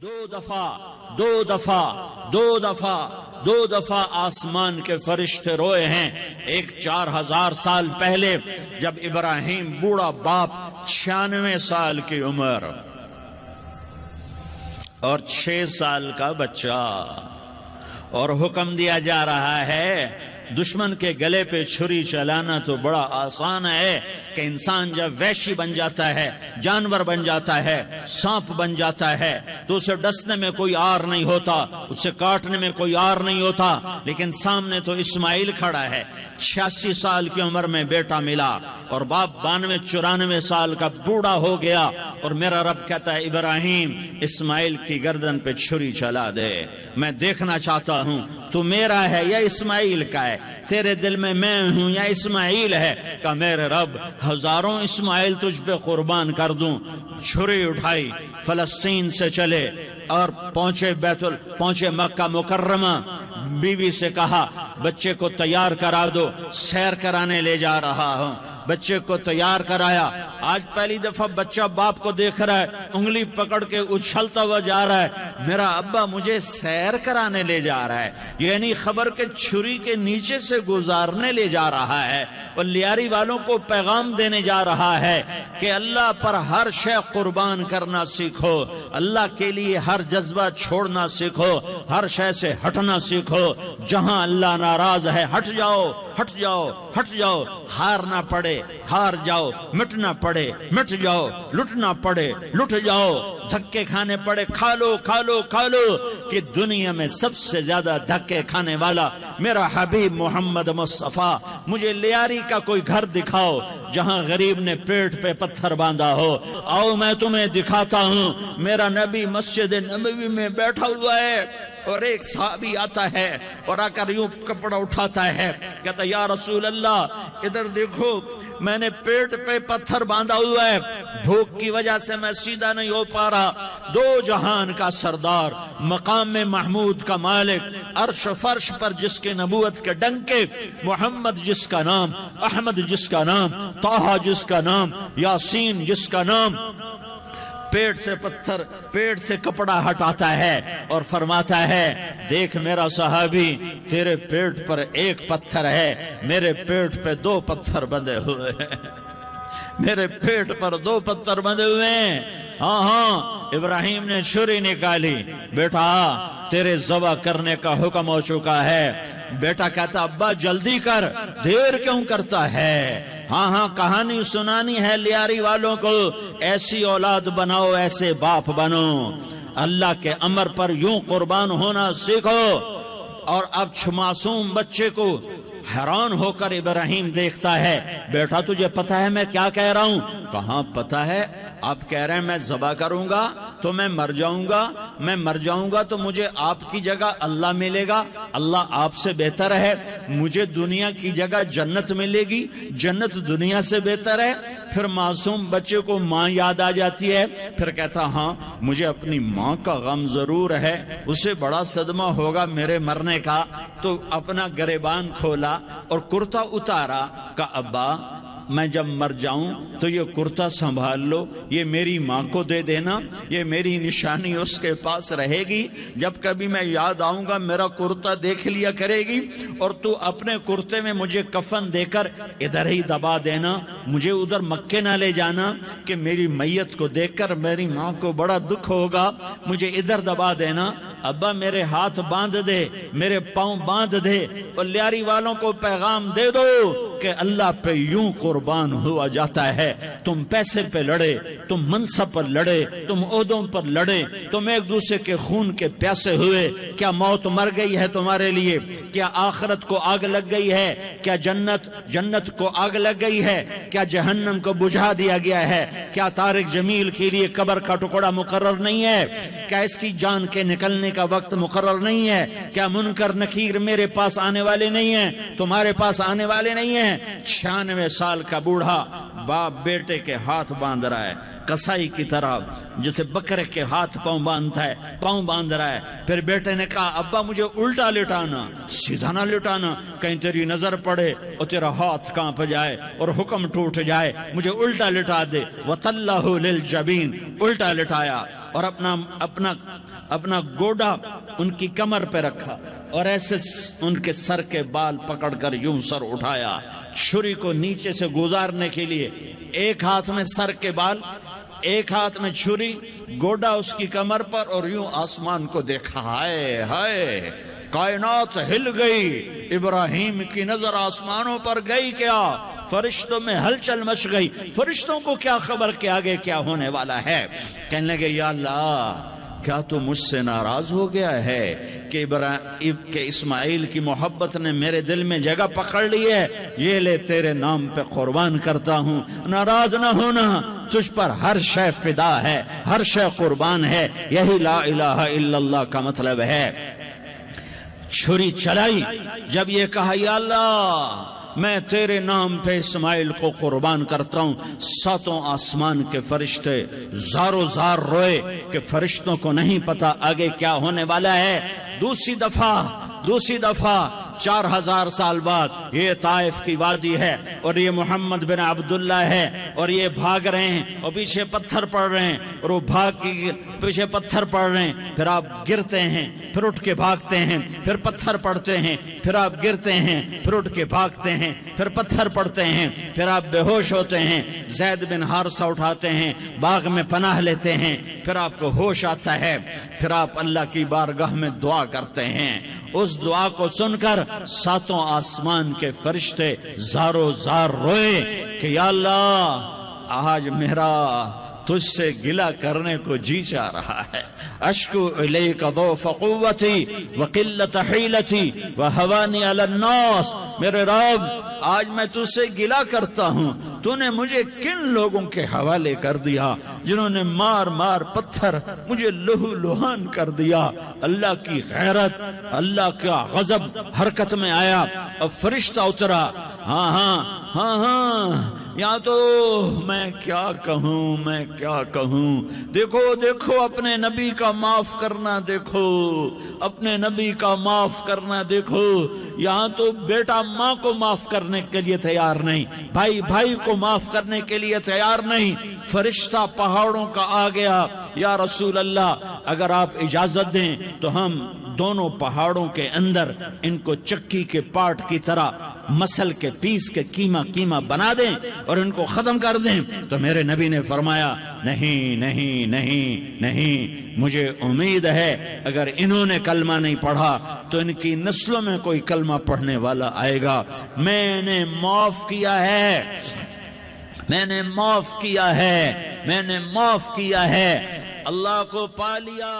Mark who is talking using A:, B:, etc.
A: دو دفعہ آسمان کے فرشتے روئے ہیں. ایک 4000 سال پہلے جب ابراہیم بوڑھا باپ 96 سال کی عمر اور 6 سال کا بچہ، اور حکم دیا جا رہا ہے دشمن کے گلے پہ چھری چلانا تو بڑا آسان ہے کہ انسان جب وحشی بن جاتا ہے، جانور بن جاتا ہے، سانپ بن جاتا ہے تو اسے ڈسنے میں کوئی آر نہیں ہوتا، اسے کاٹنے میں کوئی آر نہیں ہوتا. لیکن سامنے تو اسماعیل کھڑا ہے، 86 سال کی عمر میں بیٹا ملا اور باپ 92-94 سال کا بوڑھا ہو گیا، اور میرا رب کہتا ہے ابراہیم اسماعیل کی گردن پہ چھری چلا دے، میں دیکھنا چاہتا ہوں تو میرا ہے یا اسماعیل کا ہے، تیرے دل میں ہوں یا اسماعیل ہے. کہ میرے رب ہزاروں اسماعیل تجھ پہ قربان کر دوں. چھری اٹھائی، فلسطین سے چلے اور پہنچے مکہ مکرمہ. بیوی سے کہا بچے کو تیار کرا دو، سیر کرانے لے جا رہا ہوں. بچے کو تیار کرایا. آج پہلی دفعہ بچہ باپ کو دیکھ رہا ہے، انگلی پکڑ کے اچھلتا ہوا جا رہا ہے، میرا ابا مجھے سیر کرانے لے جا رہا ہے، یعنی خبر کے چھری کے نیچے سے گزارنے لے جا رہا ہے. اور لیاری والوں کو پیغام دینے جا رہا ہے کہ اللہ پر ہر شے قربان کرنا سیکھو، اللہ کے لیے ہر جذبہ چھوڑنا سیکھو، ہر شے سے ہٹنا سیکھو. جہاں اللہ ناراض ہے ہٹ جاؤ، ہٹ جاؤ، ہٹ جاؤ. ہارنا پڑے ہار جاؤ، مٹنا پڑے مٹ جاؤ، لٹنا پڑے لٹ جاؤ، دھکے کھانے پڑے کھا لو کھا لو کھا لو. کہ دنیا میں سب سے زیادہ دھکے کھانے والا میرا حبیب محمد مصطفیٰ. مجھے لیاری کا کوئی گھر دکھاؤ جہاں غریب نے پیٹ پہ پتھر باندھا ہو. آؤ میں تمہیں دکھاتا ہوں. میرا نبی مسجد نبوی میں بیٹھا ہوا ہے اور ایک صحابی آتا ہے اور آ کر یوں کپڑا اٹھاتا ہے، کہتا یا رسول اللہ ادھر دیکھو، میں نے پیٹ پہ پتھر باندھا ہوا ہے، بھوک کی وجہ سے میں سیدھا نہیں ہو پا رہا. دو جہان کا سردار، مقام محمود کا مالک، عرش فرش پر جس کے نبوت کے ڈنکے، محمد جس کا نام، احمد جس کا نام، طٰہٰ جس کا نام، یاسین جس کا نام، پیٹ سے کپڑا ہٹاتا ہے اور فرماتا ہے دیکھ میرا صحابی، تیرے پیٹ پر ایک پتھر ہے، میرے پیٹ پہ 2 پتھر بندھے ہوئے ہیں، میرے پیٹ پر 2 پتھر بندھے ہوئے ہیں. ہاں ابراہیم نے چھری نکالی، بیٹا تیرے ذبح کرنے کا حکم ہو چکا ہے. بیٹا کہتا ابا جلدی کر، دیر کیوں کرتا ہے؟ ہاں کہانی سنانی ہے لیاری والوں کو. ایسی اولاد بناؤ، ایسے باپ بنو، اللہ کے امر پر یوں قربان ہونا سیکھو. اور اب معصوم بچے کو حیران ہو کر ابراہیم دیکھتا ہے، بیٹا تجھے پتا ہے میں کیا کہہ رہا ہوں؟ کہاں پتا ہے؟ آپ کہہ رہے ہیں میں ذبح کروں گا تو میں مر جاؤں گا تو مجھے آپ کی جگہ اللہ ملے گا، اللہ آپ سے بہتر ہے. مجھے دنیا کی جگہ جنت ملے گی، جنت دنیا سے بہتر ہے. پھر معصوم بچے کو ماں یاد آ جاتی ہے، پھر کہتا ہاں مجھے اپنی ماں کا غم ضرور ہے، اسے بڑا صدمہ ہوگا میرے مرنے کا. تو اپنا گریبان کھولا اور کرتا اتارا. کہ ابا میں جب مر جاؤں تو یہ کرتا سنبھال لو، یہ میری ماں کو دے دینا، یہ میری نشانی اس کے پاس رہے گی. جب کبھی میں یاد آؤں گا میرا کرتا دیکھ لیا کرے گی، اور تو اپنے کرتے میں مجھے کفن دے کر ادھر ہی دبا دینا، مجھے ادھر مکے نہ لے جانا کہ میری میت کو دیکھ کر میری ماں کو بڑا دکھ ہوگا، مجھے ادھر دبا دینا. ابا میرے ہاتھ باندھ دے، میرے پاؤں باندھ دے، اور لیاری والوں کو پیغام دے دو کہ اللہ پہ یوں قربان ہوا جاتا ہے. تم پیسے پہ لڑے، تم منصب پر لڑے، تم عہدوں پر لڑے، تم ایک دوسرے کے خون کے پیاسے ہوئے. کیا موت مر گئی ہے تمہارے لیے؟ کیا آخرت کو آگ لگ گئی ہے؟ کیا جنت کو آگ لگ گئی ہے؟ کیا جہنم کو بجھا دیا گیا ہے؟ کیا طارق جمیل کے لیے قبر کا ٹکڑا مقرر نہیں ہے؟ کیا اس کی جان کے نکلنے کا وقت مقرر نہیں ہے؟ کیا منکر نکیر میرے پاس آنے والے نہیں ہیں، تمہارے پاس آنے والے نہیں ہیں؟ 96 سال کا بوڑھا باپ بیٹے کے ہاتھ باندھ رہا ہے، کسائی کی طرح جسے بکرے کے ہاتھ پاؤں باندھتا ہے، پاؤں باندھ رہا ہے. پھر بیٹے نے کہا ابا مجھے الٹا لٹانا، سیدھا نہ لٹانا، کہیں تیری نظر پڑے اور تیرا ہاتھ کانپ جائے اور حکم ٹوٹ جائے، مجھے الٹا لٹا دے. وَتَلَّهُ لِلْجَبِينِ، الٹا لٹایا اور اپنا گوڈا ان کی کمر پہ رکھا اور ایسے ان کے سر کے بال پکڑ کر یوں سر اٹھایا، چھری کو نیچے سے گزارنے کے لیے. ایک ہاتھ میں سر کے بال، ایک ہاتھ میں چھری، گوڈا اس کی کمر پر، اور یوں آسمان کو دیکھا. ہائے ہائے، کائنات ہل گئی، ابراہیم کی نظر آسمانوں پر گئی. کیا فرشتوں میں ہلچل مچ گئی. فرشتوں کو کیا خبر کہ آگے کیا ہونے والا ہے. کہنے لگے یا اللہ، کیا تو مجھ سے ناراض ہو گیا ہے کہ اسماعیل کی محبت نے میرے دل میں جگہ پکڑ لی ہے؟ یہ لے تیرے نام پہ قربان کرتا ہوں. ناراض نہ ہونا، تجھ پر ہر شے فدا ہے، ہر شے قربان ہے. یہی لا الہ الا اللہ کا مطلب ہے. چھری چلائی، جب یہ کہا یا اللہ میں تیرے نام پہ اسماعیل کو قربان کرتا ہوں، ساتوں آسمان کے فرشتے زارو زار روئے کہ فرشتوں کو نہیں پتا آگے کیا ہونے والا ہے. دوسری دفعہ 4000 سال بعد یہ طائف کی وادی ہے اور یہ محمد بن عبداللہ ہے اور یہ بھاگ رہے ہیں اور پیچھے پتھر پڑ رہے ہیں اور وہ بھاگ کے پیچھے پتھر پڑ رہے ہیں. پھر آپ گرتے ہیں، پھر اٹھ کے بھاگتے ہیں، پھر پتھر پڑتے ہیں، پھر آپ گرتے ہیں، پھر اٹھ کے بھاگتے ہیں، پھر پتھر پڑتے ہیں، پھر آپ بے ہوش ہوتے ہیں. زید بن حارثہ اٹھاتے ہیں، باغ میں پناہ لیتے ہیں، پھر آپ کو ہوش آتا ہے، پھر آپ اللہ کی بارگاہ میں دعا کرتے ہیں. اس دعا کو سن کر ساتوں آسمان کے فرشتے زارو زار روئے کہ یا اللہ آج میرا تجھ سے گلہ کرنے کو جی چاہ رہا ہے. اشکو الیک ضعف قوتی وقلت حیلتی وہوانی علی الناس. میرے رب آج میں تجھ سے گلہ کرتا ہوں، تو نے مجھے کن لوگوں کے حوالے کر دیا جنہوں نے مار مار پتھر مجھے لہو لہان کر دیا. اللہ کی غیرت، اللہ کا غضب حرکت میں آیا اور فرشتہ اترا. ہاں یا تو میں کیا کہوں. دیکھو اپنے نبی کا معاف کرنا، دیکھو اپنے نبی کا معاف کرنا. دیکھو یہاں تو بیٹا ماں کو معاف کرنے کے لیے تیار نہیں، بھائی کو معاف کرنے کے لیے تیار نہیں. فرشتہ پہاڑوں کا آ گیا، یا رسول اللہ اگر آپ اجازت دیں تو ہم دونوں پہاڑوں کے اندر ان کو چکی کے پاٹ کی طرح مسل کے پیس کے کیما بنا دیں اور ان کو ختم کر دیں. تو میرے نبی نے فرمایا نہیں، مجھے امید ہے اگر انہوں نے کلمہ نہیں پڑھا تو ان کی نسلوں میں کوئی کلمہ پڑھنے والا آئے گا. میں نے معاف کیا ہے، اللہ کو پا لیا.